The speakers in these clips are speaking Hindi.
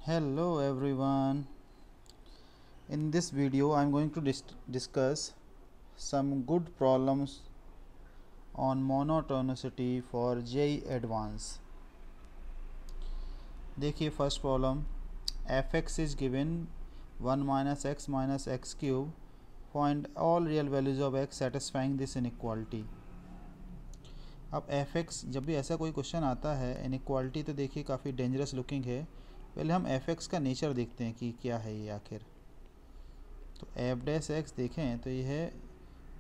Hello everyone. In this video I am going to discuss some good problems on monotonicity for JEE Advanced. देखिए first problem fx is given 1 minus x cube. Find all real values of x satisfying this inequality. अब fx जब भी ऐसा कोई क्वेश्चन आता है इनइक्वालिटी तो देखिए काफ़ी डेंजरस लुकिंग है। पहले हम fx का नेचर देखते हैं कि क्या है ये आखिर। तो एफ डैश एक्स देखें तो ये है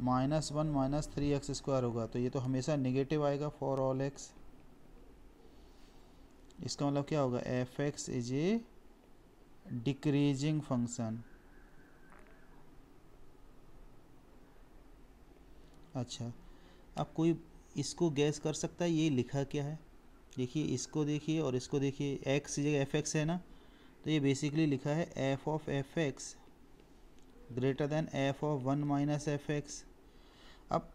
-1 - 3x² होगा, तो ये तो हमेशा नेगेटिव आएगा फॉर ऑल एक्स। इसका मतलब क्या होगा, F x is a decreasing function. अच्छा, अब कोई इसको गैस कर सकता है ये लिखा क्या है। देखिए इसको देखिए और इसको देखिए, एक्स की जगह एफ एक्स है ना, तो ये बेसिकली लिखा है F of F x greater than f of 1 - F x. अब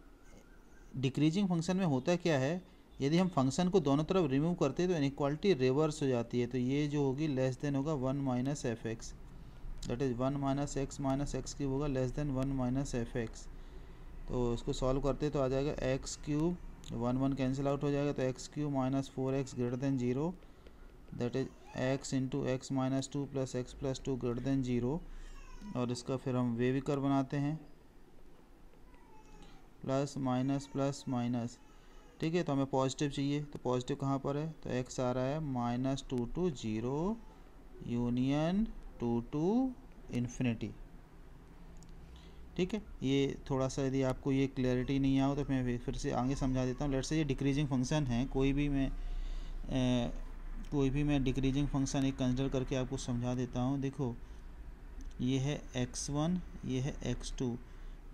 डिक्रीजिंग फंक्शन में होता क्या है, यदि हम फंक्शन को दोनों तरफ रिमूव करते हैं तो इनइक्वालिटी रिवर्स हो जाती है। तो ये जो होगी लेस देन होगा 1 - F x, that is 1 - x cube होगा लेस देन 1 - एफ एक्स। तो इसको सॉल्व करते तो आ जाएगा एक्स क्यूब, 1 कैंसिल आउट हो जाएगा, तो x cube -4x greater than 0, that is x into x -2 plus x plus 2 greater than 0। और इसका फिर हम वेविकर बनाते हैं, प्लस माइनस प्लस माइनस। ठीक है, तो हमें पॉजिटिव चाहिए, तो पॉजिटिव कहाँ पर है, तो x आ रहा है -2 to 0 यूनियन 2 to इन्फिनिटी। ठीक है, ये थोड़ा सा यदि आपको ये क्लैरिटी नहीं आया हो तो मैं फिर से आगे समझा देता हूँ। लेट्स से ये डिक्रीजिंग फंक्शन है, कोई भी मैं डिक्रीजिंग फंक्शन एक कंसिडर करके आपको समझा देता हूँ। देखो ये है x1, ये है x2,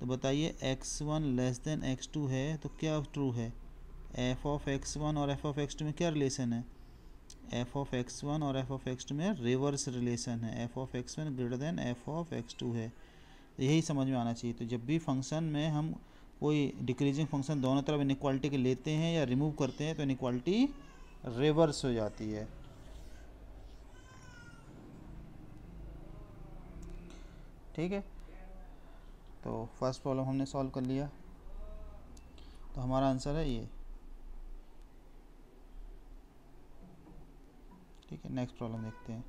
तो बताइए x1 लेस देन x2 है तो क्या ट्रू है, एफ ऑफ x1 और एफ ऑफ x2 में क्या रिलेशन है, एफ ऑफ x1 और एफ ऑफ x2 में रिवर्स रिलेशन है, F of x1 greater than f of x2 है। यही समझ में आना चाहिए। तो जब भी फंक्शन में हम कोई डिक्रीजिंग फंक्शन दोनों तरफ इनइक्वालिटी के लेते हैं या रिमूव करते हैं तो इनइक्वालिटी रिवर्स हो जाती है। ठीक है, तो फर्स्ट प्रॉब्लम हमने सॉल्व कर लिया, तो हमारा आंसर है ये। ठीक है, नेक्स्ट प्रॉब्लम देखते हैं।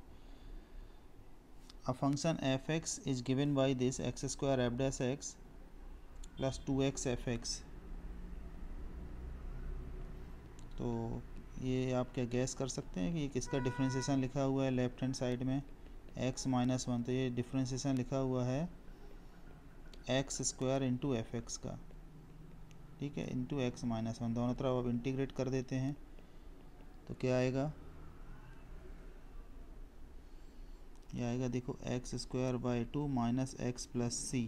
A function f(x) is given by this x square f dash x plus 2x fx। तो ये आप क्या गैस कर सकते हैं कि ये किसका डिफ्रेंशिएशन लिखा हुआ है लेफ्ट हैंड साइड में, x -1, तो ये डिफ्रेंशिएशन लिखा हुआ है x square into F x का। ठीक है, इंटू x -1, दोनों तरफ अब इंटीग्रेट कर देते हैं तो क्या आएगा, ये आएगा देखो x square by 2 minus x plus c.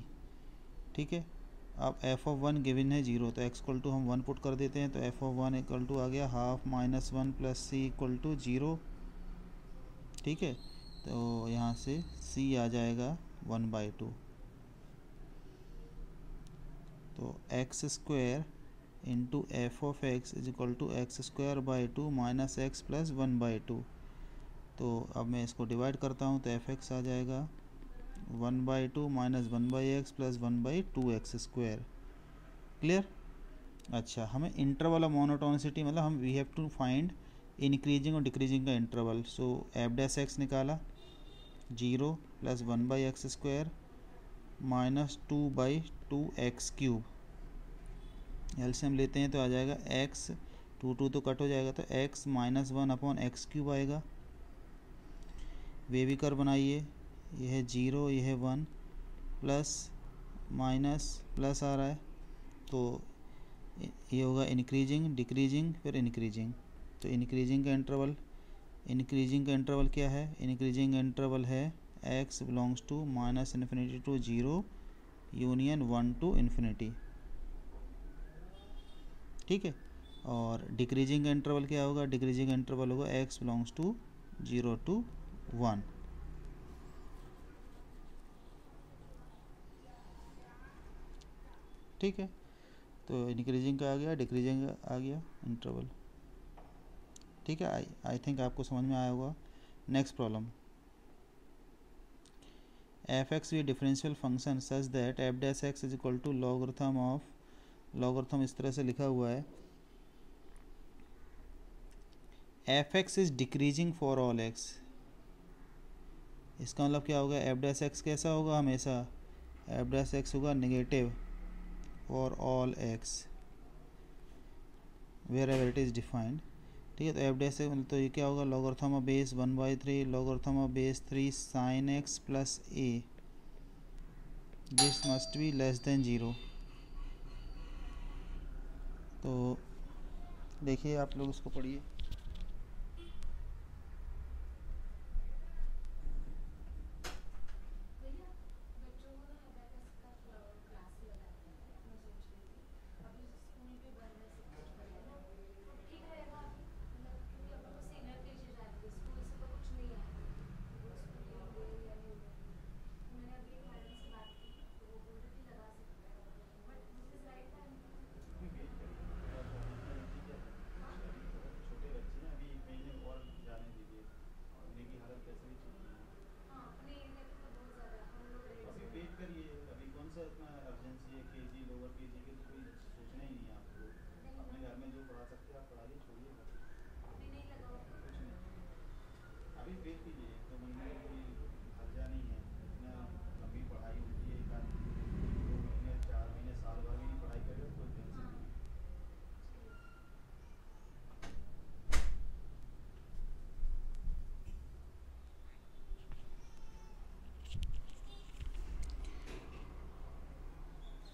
ठीक है, अब एफ ऑफ 1 गिवन है 0, तो एक्स इक्वल टू हम 1 पुट कर देते हैं, तो एफ ऑफ 1 इक्वल टू आ गया half -1 plus c equal to 0। ठीक है, तो यहाँ से सी आ जाएगा 1/2, तो x square into f of x is equal to x square by 2 minus x plus 1/2। तो अब मैं इसको डिवाइड करता हूँ तो एफ एक्स आ जाएगा 1/2 minus 1/x plus 1/2x square. Clear. अच्छा, हमें इंटरवल ऑफ मोनोटोनिसिटी मतलब हम we have to find increasing और डिक्रीजिंग का interval. So f dash x निकाला 0 plus 1/x square minus 2/2x cube. LCM लेते हैं तो आ जाएगा x, 2 तो कट हो जाएगा, तो x -1/x³ आएगा। वेविकर बनाइए, यह है 0, यह है 1, प्लस माइनस प्लस आ रहा है, तो ये होगा इंक्रीजिंग डिक्रीजिंग फिर इंक्रीजिंग। तो इंक्रीजिंग का इंटरवल क्या है, इंक्रीजिंग इंटरवल है x belongs to -∞ to 0 union 1 to infinity. ठीक है, और डिक्रीजिंग का इंटरवल क्या होगा, डिक्रीजिंग इंटरवल होगा x बिलोंग्स टू 0 to 1। ठीक है, तो इंक्रीजिंग का आ गया, डिक्रीजिंग का आ गया इंटरवल। ठीक है, आई थिंक आपको समझ में आया होगा। नेक्स्ट प्रॉब्लम, एफ एक्स भी differential function such that f dash x is equal to logarithm of, logarithm इस तरह से लिखा हुआ है, f x is decreasing for all x. इसका मतलब क्या होगा, एफ डैश एक्स कैसा होगा हमेशा, एफ डैश एक्स होगा negative for all x wherever it is defined. ठीक है, तो एफ डैश एक्स तो ये क्या होगा, logarithm of base 1/3 logarithm of base 3 sine x plus A, this must be less then 0। तो देखिए आप लोग उसको पढ़िए।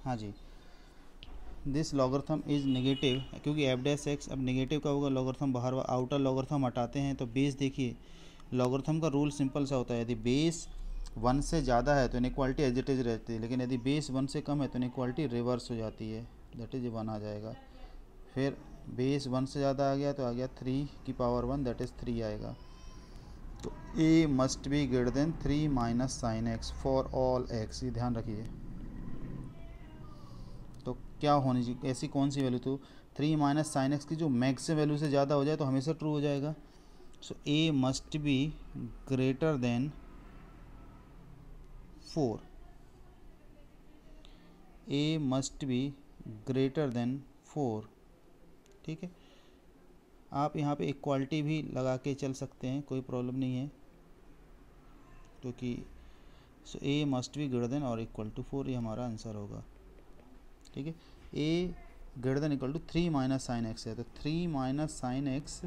हाँ जी, दिस लॉगरिथम इज़ नेगेटिव, क्योंकि एफ डैश एक्स अब नेगेटिव का होगा, लॉगरिथम बाहर आउटर लॉगरिथम हटाते हैं तो बेस, देखिए लॉगरिथम का रूल सिंपल सा होता है, यदि बेस 1 से ज़्यादा है तो इनइक्वालिटी एज इट इज़ रहती है, लेकिन यदि बेस 1 से कम है तो इनइक्वालिटी रिवर्स हो जाती है, दैट इज़ 1 आ जाएगा। फिर बेस 1 से ज़्यादा आ गया तो आ गया 3 की पावर 1 दैट इज़ 3 आएगा। तो a must be greater than 3 minus sine x for all x, ये ध्यान रखिए। तो क्या होनी चाहिए, ऐसी कौन सी वैल्यू, तो 3 माइनस साइन एक्स की जो मैक्स वैल्यू से ज़्यादा हो जाए तो हमेशा ट्रू हो जाएगा। So a must be greater than 4, a must be greater than 4। ठीक है, आप यहाँ पे इक्वालिटी भी लगा के चल सकते हैं, कोई प्रॉब्लम नहीं है, क्योंकि so a must be greater than और इक्वल टू 4, ये हमारा आंसर होगा। ठीक है, a greater than equal to 3 minus sine x है, तो 3 माइनस साइन एक्स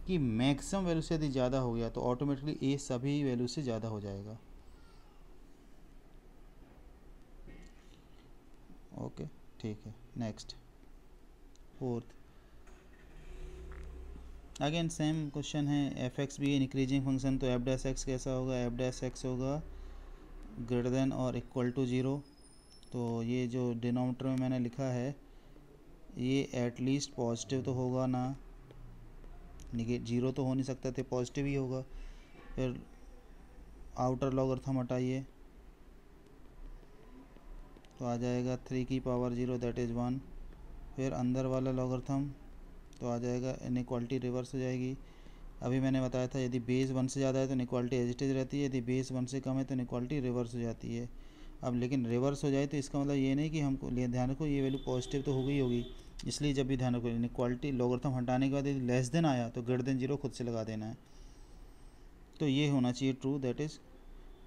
की मैक्सिमम वैल्यू से यदि ज़्यादा हो गया तो ऑटोमेटिकली ए सभी वैल्यू से ज़्यादा हो जाएगा। ओके, ठीक है, next fourth. Again same question है, एफ एक्स भी इंक्रीजिंग फंक्शन, तो एफ डैश एक्स कैसा होगा, एफ डैश एक्स होगा ग्रेटर देन और इक्वल टू 0। तो ये जो डिनोमिनेटर में मैंने लिखा है ये एटलीस्ट पॉजिटिव तो होगा ना, निगेटिव 0 तो हो नहीं सकता, तो पॉजिटिव ही होगा। फिर आउटर लॉगरिथम हटाइए तो आ जाएगा 3 की पावर 0 दैट इज़ 1। फिर अंदर वाला लॉगरिथम तो आ जाएगा, इनइक्वालिटी रिवर्स हो जाएगी। अभी मैंने बताया था यदि बेस 1 से ज़्यादा है तो इनइक्वालिटी एज इट इज़ रहती है, यदि बेस 1 से कम है तो इनइक्वालिटी रिवर्स हो जाती है। अब लेकिन रिवर्स हो जाए तो इसका मतलब ये नहीं कि हमको ध्यान रखो ये वैल्यू पॉजिटिव तो हो गई होगी, इसलिए जब भी ध्यान रखो इनइक्वालिटी लॉगरिथम हटाने के बाद यदि लेस देन आया तो ग्रेटर देन 0 खुद से लगा देना है। तो ये होना चाहिए ट्रू, दैट इज़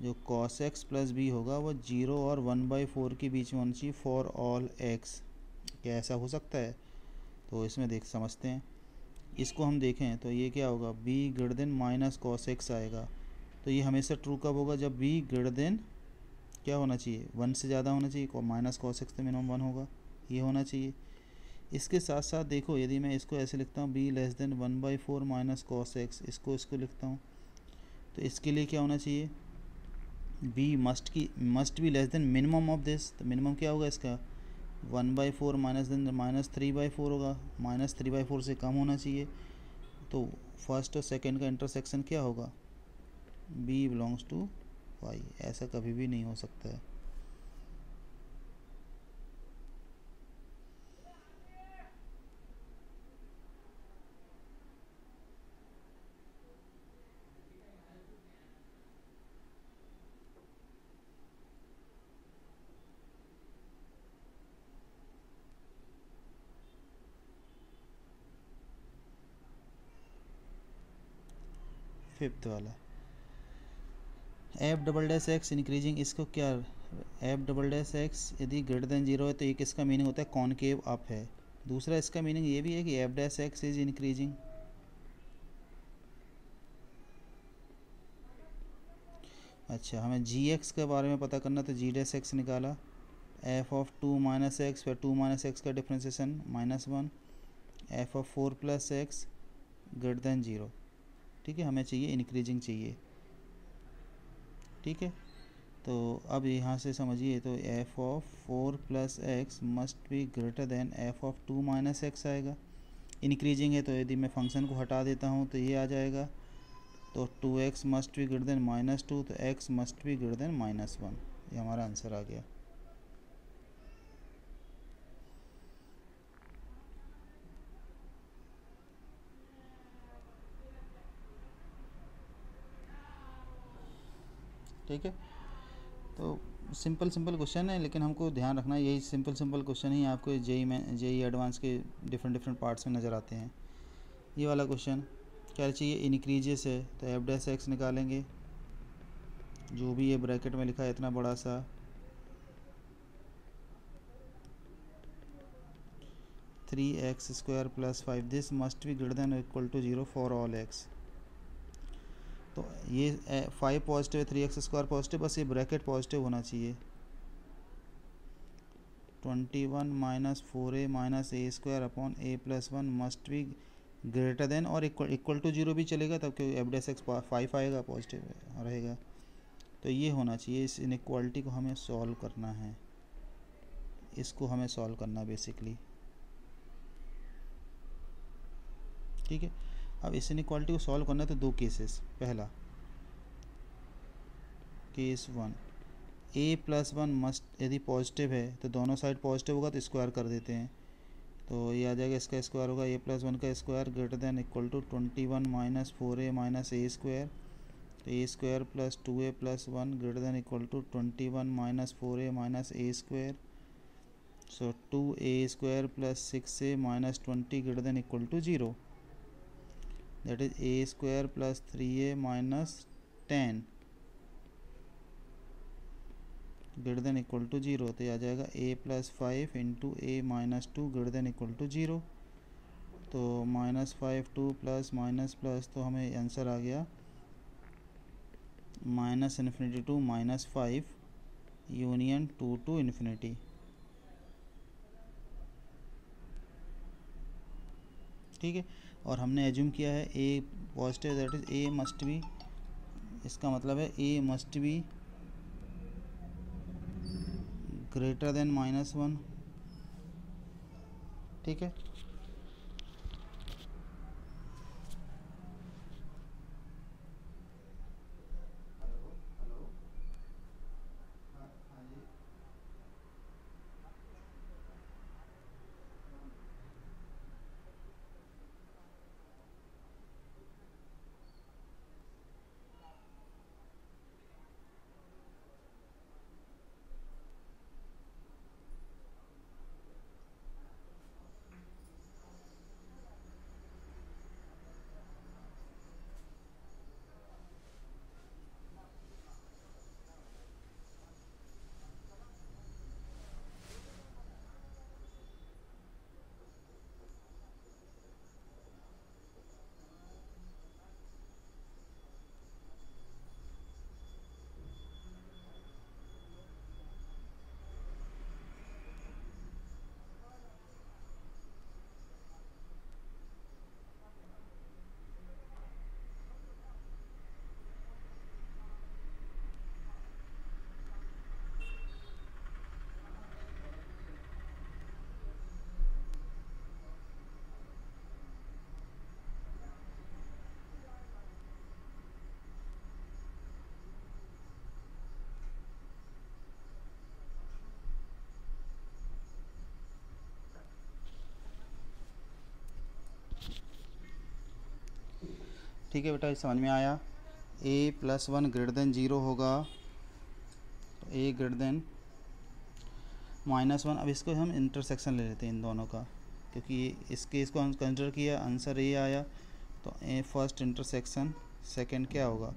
जो cos x प्लस बी होगा वो 0 और 1/4 के बीच में होना चाहिए फॉर ऑल x। क्या ऐसा हो सकता है, तो इसमें देख समझते हैं। इसको हम देखें तो ये क्या होगा, b greater than minus cos x आएगा। तो ये हमेशा ट्रू कब होगा, जब b ग्रेटर देन क्या होना चाहिए, 1 से ज़्यादा होना चाहिए, माइनस कॉस एक्स तो मिनिमम 1 होगा, ये होना चाहिए। इसके साथ साथ देखो यदि मैं इसको ऐसे लिखता हूँ b less than 1/4 minus cos x, इसको लिखता हूँ, तो इसके लिए क्या होना चाहिए, b must be less then minimum of this. तो मिनिमम क्या होगा इसका, 1/4 माइनस देन माइनस 3/4 होगा, माइनस 3/4 से कम होना चाहिए। तो फर्स्ट और सेकंड का इंटरसेक्शन क्या होगा, b बिलोंग्स टू y, ऐसा कभी भी नहीं हो सकता है। फिफ्थ वाला F double dash x increasing, इसको क्या एफ डबल डैश एक्स यदि ग्रेटर देन जीरो है तो एक इसका मीनिंग होता है कॉनकेव अप है, दूसरा इसका मीनिंग ये भी है कि F dash x is increasing. अच्छा, हमें जी एक्स के बारे में पता करना, तो जी डैश एक्स निकाला, f of two minus x फिर टू माइनस एक्स का differentiation -1, f of four plus x greater than zero. ठीक है, हमें चाहिए इंक्रीजिंग चाहिए। ठीक है, तो अब यहाँ से समझिए, तो f of four plus x must be greater than f of two minus x आएगा। इंक्रीजिंग है तो यदि मैं फंक्शन को हटा देता हूँ तो ये आ जाएगा, तो 2x must be greater then -2, तो x must be greater than -1। ये हमारा आंसर आ गया। ठीक है, तो सिंपल क्वेश्चन है, लेकिन हमको ध्यान रखना यही सिंपल क्वेश्चन ही आपको जेई एडवांस के डिफरेंट पार्ट्स में नज़र आते हैं। ये वाला क्वेश्चन क्या चाहिए, इनक्रीजेस है, तो एफ डैश एक्स निकालेंगे, जो भी ये ब्रैकेट में लिखा है इतना बड़ा सा, three x square plus 5, this must be greater than equal to 0 for all x. तो ये 5 पॉजिटिव है, 3x स्क्वायर पॉजिटिव, बस ये ब्रैकेट पॉजिटिव होना चाहिए। 21 minus 4a minus a square upon a plus 1 must be greater than और इक्वल टू 0 भी चलेगा, तब क्योंकि एफ डैश एक्स 5 आएगा, पॉजिटिव रहेगा, तो ये होना चाहिए। इस इनइक्वालिटी को हमें सॉल्व करना है, इसको हमें सॉल्व करना बेसिकली। ठीक है, अब इस इनइक्वालिटी को सॉल्व करना है तो दो केसेस, पहला केस 1, a प्लस 1 मस्ट, यदि पॉजिटिव है तो दोनों साइड पॉजिटिव होगा तो स्क्वायर कर देते हैं, तो ये आ जाएगा, इसका स्क्वायर होगा a प्लस 1 का square greater than equal to 21 minus 4a minus a square, तो a square plus 2a plus 1 greater than equal to 21 minus 4a minus a square, so 2a square plus 6a minus 20 greater than equal to 0, that is a square plus 3a minus 10 greater than equal to 0, तो आ जाएगा a plus 5 into a minus 2 greater than equal to 0, तो -5 2 प्लस माइनस प्लस, तो हमें आंसर आ गया -∞ टू -5 यूनियन 2 टू इन्फिनिटी। ठीक है, और हमने एज्यूम किया है a positive, that is a must be, इसका मतलब है a must be greater than -1। ठीक है, ठीक है बेटा, समझ में आया। a प्लस 1 ग्रेटर देन 0 होगा, तो a ग्रेटर देन -1। अब इसको हम इंटरसेक्शन ले लेते हैं इन दोनों का, क्योंकि इस केस को हम कंसिडर किया, आंसर ये आया, तो ए फर्स्ट इंटरसेक्शन सेकंड क्या होगा,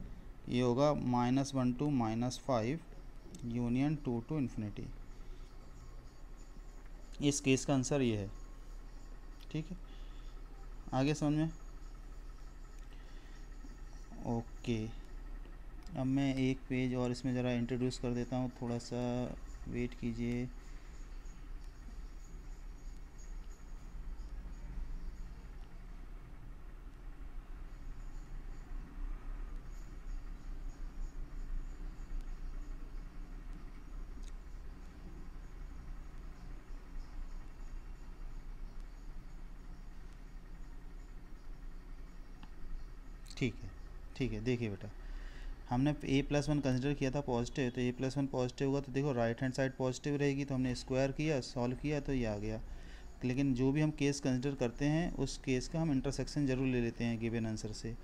ये होगा -1 to -5 यूनियन 2 to इन्फिनिटी। इस केस का आंसर ये है। ठीक है, आगे समझ में? ओके, अब मैं एक पेज और इसमें ज़रा इंट्रोड्यूस कर देता हूँ, थोड़ा सा वेट कीजिए। ठीक है, देखिए बेटा, हमने a+1 कंसिडर किया था पॉजिटिव, तो a+1 पॉजिटिव होगा तो देखो राइट हैंड साइड पॉजिटिव रहेगी, तो हमने स्क्वायर किया, सॉल्व किया, तो ये आ गया। लेकिन जो भी हम केस कंसिडर करते हैं उस केस का हम इंटरसेक्शन ज़रूर ले लेते हैं गिवन आंसर से।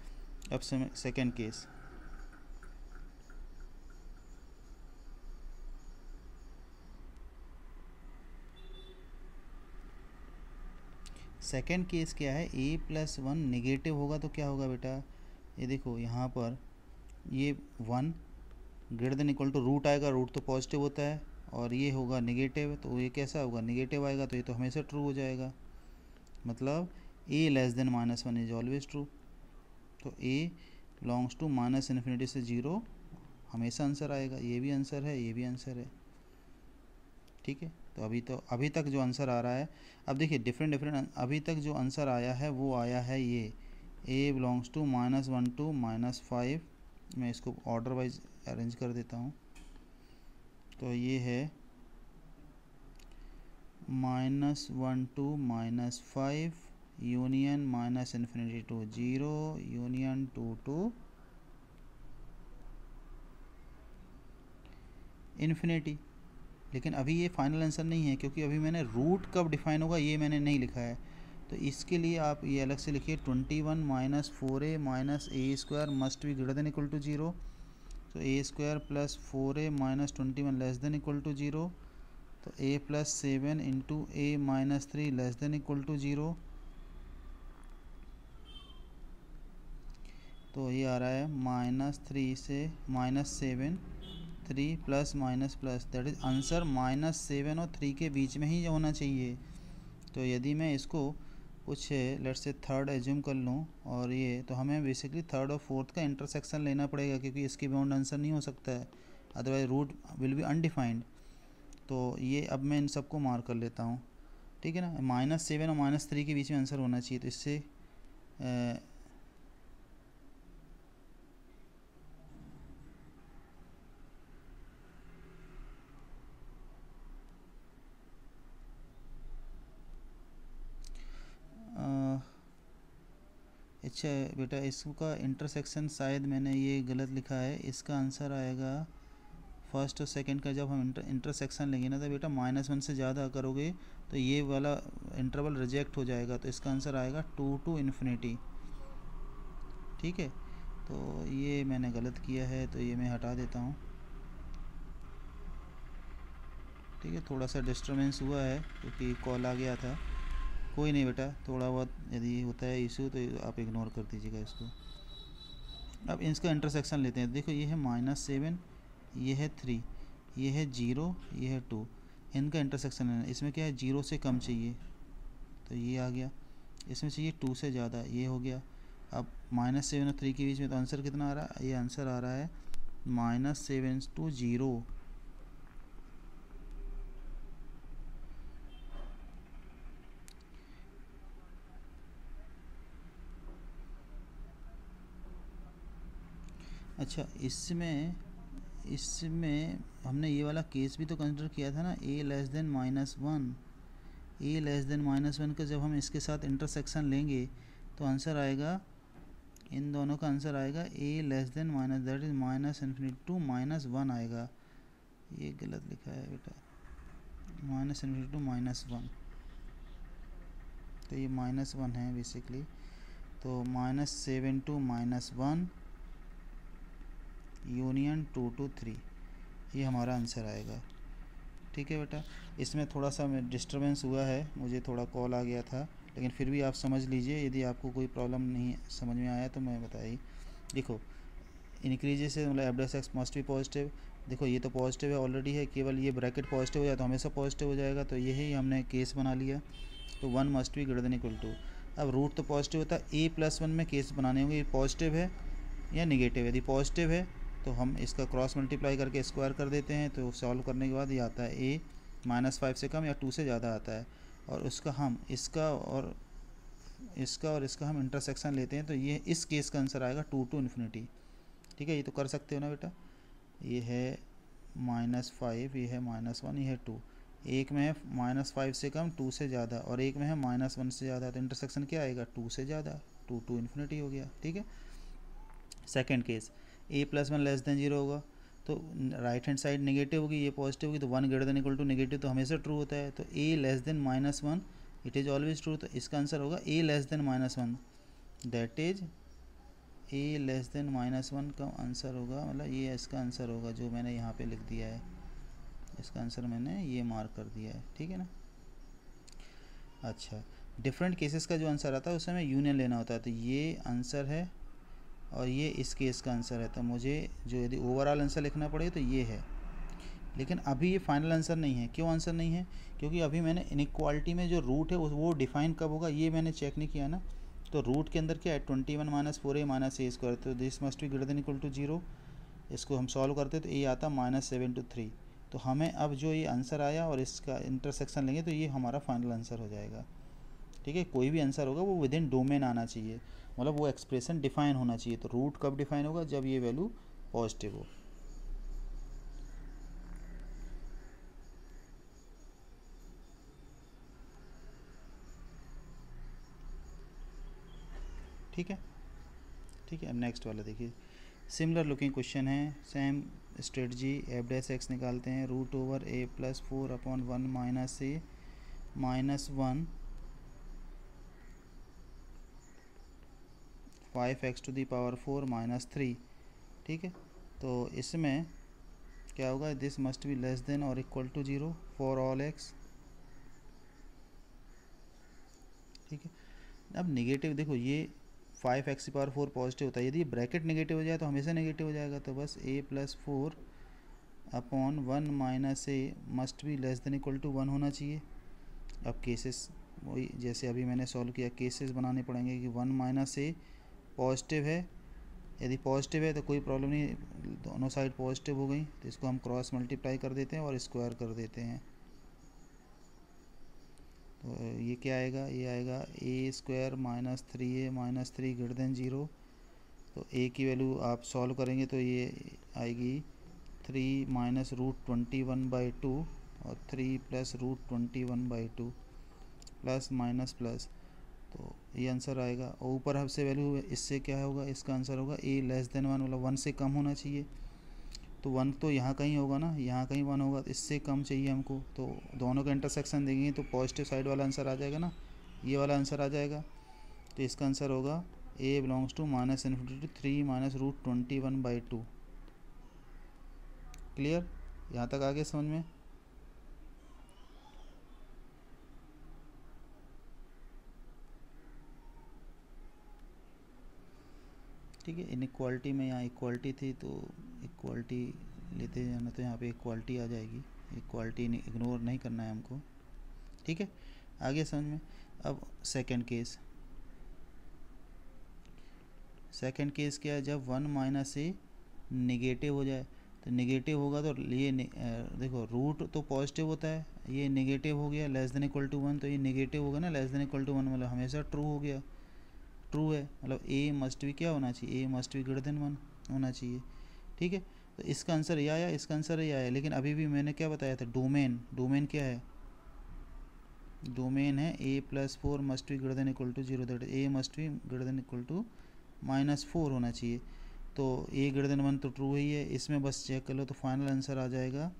अब सेकेंड केस, सेकेंड केस क्या है, a+1 नेगेटिव होगा तो क्या होगा बेटा, ये देखो यहाँ पर ये 1 greater than equal to root आएगा, रूट तो पॉजिटिव होता है, और ये होगा नेगेटिव, तो ये कैसा होगा, नेगेटिव आएगा, तो ये तो हमेशा ट्रू हो जाएगा। मतलब a less than -1 is always true, तो a बिलोंग्स टू -∞ से 0 हमेशा आंसर आएगा। ये भी आंसर है, ये भी आंसर है। ठीक है, तो अभी तक जो आंसर आ रहा है, अब देखिए डिफरेंट अभी तक जो आंसर आया है वो आया है ये a बिलोंग्स टू -1 to -5। मैं इसको ऑर्डर वाइज अरेंज कर देता हूँ, तो ये है -1 to -5 union -∞ to 0 union 2 to infinity. लेकिन अभी ये फाइनल आंसर नहीं है, क्योंकि अभी मैंने रूट कब डिफाइन होगा ये मैंने नहीं लिखा है, तो इसके लिए आप ये अलग से लिखिए 21 - 4a - a² must be greater than equal to 0, तो a² + 4a - 21 less than equal to 0, तो a + 7 × a - 3 less than equal to 0, तो ये आ रहा है -3 से -7 3 plus minus plus, that is answer -7 और 3 के बीच में ही होना चाहिए। तो यदि मैं इसको कुछ लेट्स से थर्ड एज्यूम कर लूँ, और ये तो हमें बेसिकली थर्ड और फोर्थ का इंटरसेक्शन लेना पड़ेगा, क्योंकि इसके बियॉन्ड आंसर नहीं हो सकता है, otherwise root will be undefined. तो ये अब मैं इन सबको मार्क कर लेता हूँ। ठीक है ना, -7 और -3 के बीच में आंसर होना चाहिए, तो इससे अच्छा बेटा, इसका इंटरसेक्शन शायद मैंने ये गलत लिखा है, इसका आंसर आएगा फर्स्ट और सेकंड का जब हम इंटरसेक्शन लेंगे ना, तो बेटा -1 से ज़्यादा करोगे तो ये वाला इंटरवल रिजेक्ट हो जाएगा, तो इसका आंसर आएगा 2 to इन्फिनिटी। ठीक है, तो ये मैंने गलत किया है, तो ये मैं हटा देता हूँ। ठीक है, थोड़ा सा डिस्टर्बेंस हुआ है क्योंकि कॉल आ गया था, कोई नहीं बेटा, थोड़ा बहुत यदि होता है इशू तो आप इग्नोर कर दीजिएगा इसको। अब इसका इंटरसेक्शन लेते हैं, देखो ये है -7, ये है 3, ये है 0, ये है 2, इनका इंटरसेक्शन लेना। इसमें क्या है, 0 से कम चाहिए, तो ये आ गया, इसमें चाहिए 2 से ज़्यादा, ये हो गया। अब -7 और 3 के बीच में तो आंसर कितना आ रहा है, ये आंसर आ रहा है -7 to 0। अच्छा, इसमें हमने ये वाला केस भी तो कंसिडर किया था ना, a less than -1। a less than -1 का जब हम इसके साथ इंटरसेक्शन लेंगे तो आंसर आएगा, इन दोनों का आंसर आएगा a less then minus, that is -∞ to -1 आएगा। ये गलत लिखा है बेटा, -∞ to -1, तो ये -1 है बेसिकली, तो -7 to -1 यूनियन 2 to 3, ये हमारा आंसर आएगा। ठीक है बेटा, इसमें थोड़ा सा डिस्टर्बेंस हुआ है, मुझे थोड़ा कॉल आ गया था, लेकिन फिर भी आप समझ लीजिए, यदि आपको कोई प्रॉब्लम नहीं समझ में आया तो मैं बताइए। देखो इंक्रीजेस से मतलब एफ डैश एक्स मस्ट भी पॉजिटिव, देखो ये तो पॉजिटिव है ऑलरेडी है, केवल ये ब्रैकेट पॉजिटिव हो जाए तो हमेशा पॉजिटिव हो जाएगा, तो यही हमने केस बना लिया। तो 1 must be greater than equal to, अब रूट तो पॉजिटिव होता है, a+1 में केस बनाने होंगे, ये पॉजिटिव है या निगेटिव। यदि पॉजिटिव है तो हम इसका क्रॉस मल्टीप्लाई करके स्क्वायर कर देते हैं, तो सॉल्व करने के बाद ये आता है a -5 से कम या 2 से ज़्यादा आता है, और उसका हम इसका और इसका हम इंटरसेक्शन लेते हैं, तो ये इस केस का आंसर आएगा 2 to ∞। ठीक है, ये तो कर सकते हो ना बेटा। ये है -5, ये है -1, ये है 2, एक में है -5 से कम 2 से ज़्यादा, और एक में है -1 से ज़्यादा, तो इंटरसेक्शन क्या आएगा 2 से ज़्यादा, 2 to ∞ हो गया। ठीक है, second case a+1 less than 0 होगा, तो राइट हैंड साइड नेगेटिव होगी, ये पॉजिटिव होगी, तो 1 greater than equal to negative तो हमेशा ट्रू होता है, तो a less than -1 it is always true, तो इसका आंसर होगा a less than -1, that is a less than -1 का आंसर होगा, मतलब ये इसका आंसर होगा जो मैंने यहाँ पे लिख दिया है, इसका आंसर मैंने ये मार्क कर दिया है। ठीक है ना। अच्छा, डिफरेंट केसेस का जो आंसर आता है उसमें यूनियन लेना होता है, तो ये आंसर है और ये इस केस का आंसर है, तो मुझे जो यदि ओवरऑल आंसर लिखना पड़े तो ये है, लेकिन अभी ये फाइनल आंसर नहीं है। क्यों आंसर नहीं है? क्योंकि अभी मैंने इनइक्वालिटी में जो रूट है वो डिफाइन कब होगा ये मैंने चेक नहीं किया ना। तो रूट के अंदर क्या है 21 - 4a - a², तो this must be greater than equal to 0। इसको हम सॉल्व करते तो ये आता -7 to 3, तो हमें अब जो ये आंसर आया और इसका इंटरसेक्शन लेंगे तो ये हमारा फाइनल आंसर हो जाएगा। ठीक है, कोई भी आंसर होगा वो विद इन डोमेन आना चाहिए, मतलब वो एक्सप्रेशन डिफाइन होना चाहिए। तो रूट कब डिफाइन होगा? जब ये वैल्यू पॉजिटिव हो। ठीक है, ठीक है। अब नेक्स्ट वाला देखिए, सिमिलर लुकिंग क्वेश्चन है, same strategy, F dash x निकालते हैं, √a+4/1 - a -1 5x⁴ -3। ठीक है, तो इसमें क्या होगा, this must be less than और equal to 0 for all x. ठीक है, अब नेगेटिव देखो, ये 5x⁴ पॉजिटिव होता है, यदि ब्रैकेट नेगेटिव हो जाए तो हमेशा नेगेटिव हो जाएगा, तो बस a+4/1 - a must be less than equal to 1 होना चाहिए। अब केसेस वही जैसे अभी मैंने सॉल्व किया, केसेस बनाने पड़ेंगे कि 1 - a पॉजिटिव है, यदि पॉजिटिव है तो कोई प्रॉब्लम नहीं, दोनों साइड पॉजिटिव हो गई, तो इसको हम क्रॉस मल्टीप्लाई कर देते हैं और स्क्वायर कर देते हैं, तो ये क्या आएगा, ये आएगा a² - 3a - 3 ग्रेटर देन 0। तो a की वैल्यू आप सॉल्व करेंगे तो ये आएगी 3 - √21/2 और 3 + √21/2 प्लस माइनस प्लस, तो ये आंसर आएगा। और ऊपर हमसे वैल्यू इससे क्या होगा, इसका आंसर होगा a लेस देन 1, मतलब 1 से कम होना चाहिए, तो 1 तो यहाँ कहीं होगा ना, यहाँ कहीं 1 होगा, तो इससे कम चाहिए हमको, तो दोनों का इंटरसेक्शन देंगे तो पॉजिटिव साइड वाला आंसर आ जाएगा ना, ये वाला आंसर आ जाएगा। तो इसका आंसर होगा a belongs to -∞ to 3 - √21/2। Clear, यहाँ तक आ गया समझ में? ठीक है, इनइक्वालिटी में यहाँ इक्वालिटी थी तो इक्वालिटी लेते जाना, तो यहाँ पे इक्वालिटी आ जाएगी, इक्वालिटी इग्नोर नहीं करना है हमको। ठीक है, आगे समझ में। अब सेकंड केस, सेकंड केस क्या है, जब 1 - a नेगेटिव हो जाए, तो नेगेटिव होगा तो ये देखो रूट तो पॉजिटिव होता है, ये नेगेटिव हो गया लेस देन इक्वल टू 1, तो ये नेगेटिव होगा ना लेस देन इक्वल टू 1, मतलब हमेशा ट्रू हो गया, ट्रू है, मतलब a मस्ट भी क्या होना चाहिए, a मस्ट भी ग्रेटर देन 1 होना चाहिए। ठीक है, तो इसका आंसर ये आया, इसका आंसर ये आया, लेकिन अभी भी मैंने क्या बताया था, डोमेन, डोमेन क्या है, डोमेन है a+4 must be greater than equal to 0, that a must be greater than equal to -4 होना चाहिए। तो a ग्रेटर देन 1 तो ट्रू ही है, इसमें बस चेक कर लो तो फाइनल आंसर आ जाएगा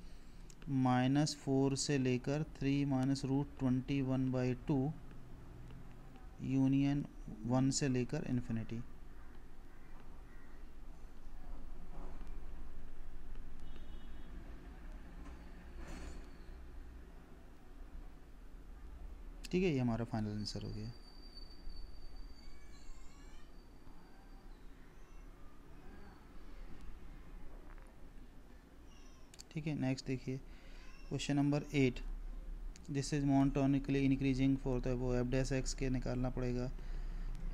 -4 से लेकर 3 - √21/2 यूनियन 1 से लेकर इन्फिनिटी। ठीक है, ये हमारा फाइनल आंसर हो गया। ठीक है। नेक्स्ट देखिए question number 8, this is monotonically increasing for the वो एफ डैश एक्स के निकालना पड़ेगा।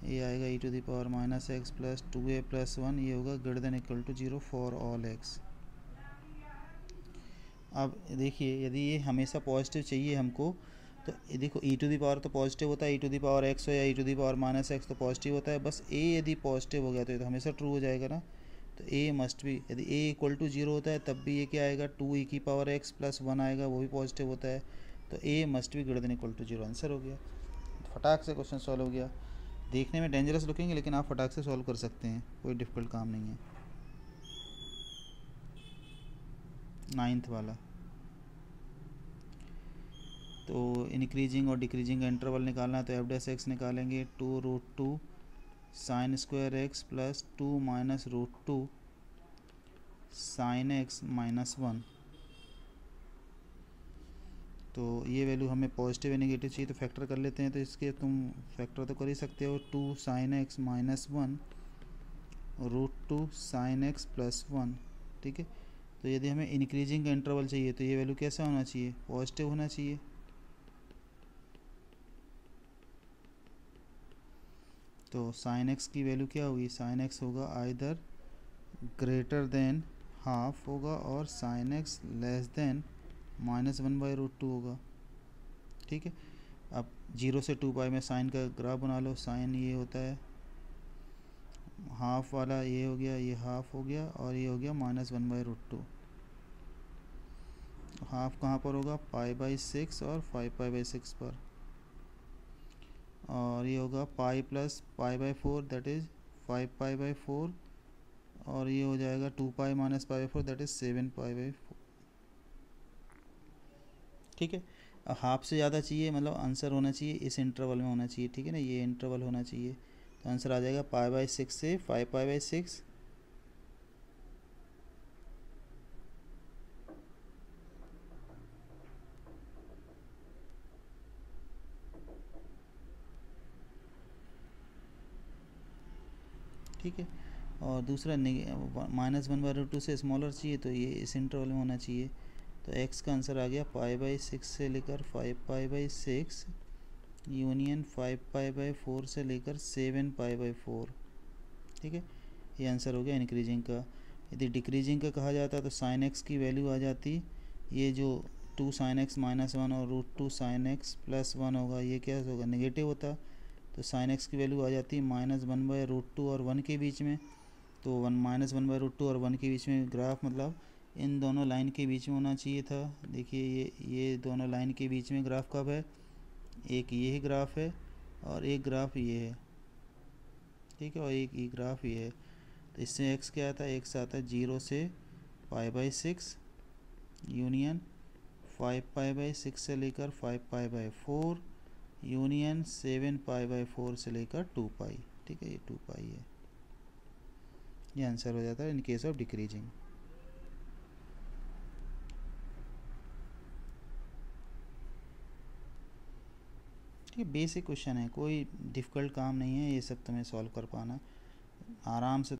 ये आएगा e to the power minus x plus 2a plus 1, ये होगा greater than equal to 0 for all x. अब देखिए यदि ये हमेशा पॉजिटिव चाहिए हमको, तो ये देखो ई टू दी पावर तो पॉजिटिव होता है, e to the power x हो या e to the power minus x तो पॉजिटिव होता है, बस ए यदि पॉजिटिव हो गया तो ये तो हमेशा ट्रू हो जाएगा ना। तो ए मस्ट भी, यदि ए इक्वल टू 0 होता है तब भी ये क्या आएगा, 2 की पावर एक्स प्लस 1 आएगा, वो भी पॉजिटिव होता है। तो ए मस्ट भी greater than equal to 0, answer हो गया। फटाक से क्वेश्चन सॉल्व हो गया। देखने में डेंजरस लुकेंगे लेकिन आप फटाक से सॉल्व कर सकते हैं, कोई डिफ़िकल्ट काम नहीं है। 9th वाला, तो इंक्रीजिंग और डिक्रीजिंग का इंटरवल निकालना है, तो एफ डैश एक्स निकालेंगे 2√2 sine square x plus 2 minus √2 sine x minus 1। तो ये वैल्यू हमें पॉजिटिव या नेगेटिव चाहिए, तो फैक्टर कर लेते हैं। तो इसके तुम फैक्टर तो कर ही सकते हो, 2 sine x minus 1 √2 sine x plus 1, ठीक है। तो यदि हमें इंक्रीजिंग का इंटरवल चाहिए तो ये वैल्यू कैसा होना चाहिए, पॉजिटिव होना चाहिए। तो साइन एक्स की वैल्यू क्या होगी, साइन एक्स होगा आइदर ग्रेटर देन हाफ होगा और साइन एक्स लेस देन -1/√2 होगा, ठीक है। अब 0 से 2 पाई में साइन का ग्राफ बना लो। साइन ये होता है हाफ वाला, ये हो गया, ये हाफ हो गया और ये हो गया -1/√2। हाफ कहाँ पर होगा, π/6 और 5π/6 पर, और ये होगा पाई प्लस π/4 दैट इज़ 5π/4, और ये हो जाएगा 2π माइनस π/4 दैट इज़ 7π/4, ठीक है। अब हाफ से ज़्यादा चाहिए, मतलब आंसर होना चाहिए इस इंटरवल में होना चाहिए, ठीक है ना, ये इंटरवल होना चाहिए। तो आंसर आ जाएगा π/6 से 5π/6, ठीक है। और दूसरा -1/√2 से स्मॉलर चाहिए, तो ये इस इंटरवल में होना चाहिए। तो x का आंसर आ गया π/6 से लेकर 5π/6 यूनियन 5π/4 से लेकर 7π/4, ठीक है। ये आंसर हो गया इंक्रीजिंग का। यदि डिक्रीजिंग का कहा जाता तो साइन एक्स की वैल्यू आ जाती, ये जो 2 साइन एक्स माइनस 1 और √2 साइन एक्स प्लस 1 होगा, ये क्या होगा, नेगेटिव होता। तो साइन एक्स की वैल्यू आ जाती है -1/√2 और 1 के बीच में। तो -1/√2 और 1 के बीच में ग्राफ, मतलब इन दोनों लाइन के बीच में होना चाहिए था। देखिए ये दोनों लाइन के बीच में ग्राफ कब है, एक ये ही ग्राफ है और एक ग्राफ ये है, ठीक है, और एक ये ग्राफ ये है। तो इससे एक्स क्या आता है, एक्स आता है 0 से π/6 यूनियन 5π/6 से लेकर 5π/4 यूनियन 7π/4 से लेकर 2π, ठीक है, ये 2π है। ये आंसर हो जाता है इन केस ऑफ डिक्रीजिंग। ठीक है, बेसिक क्वेश्चन है, कोई डिफ़िकल्ट काम नहीं है, ये सब तुम्हें सॉल्व कर पाना आराम से।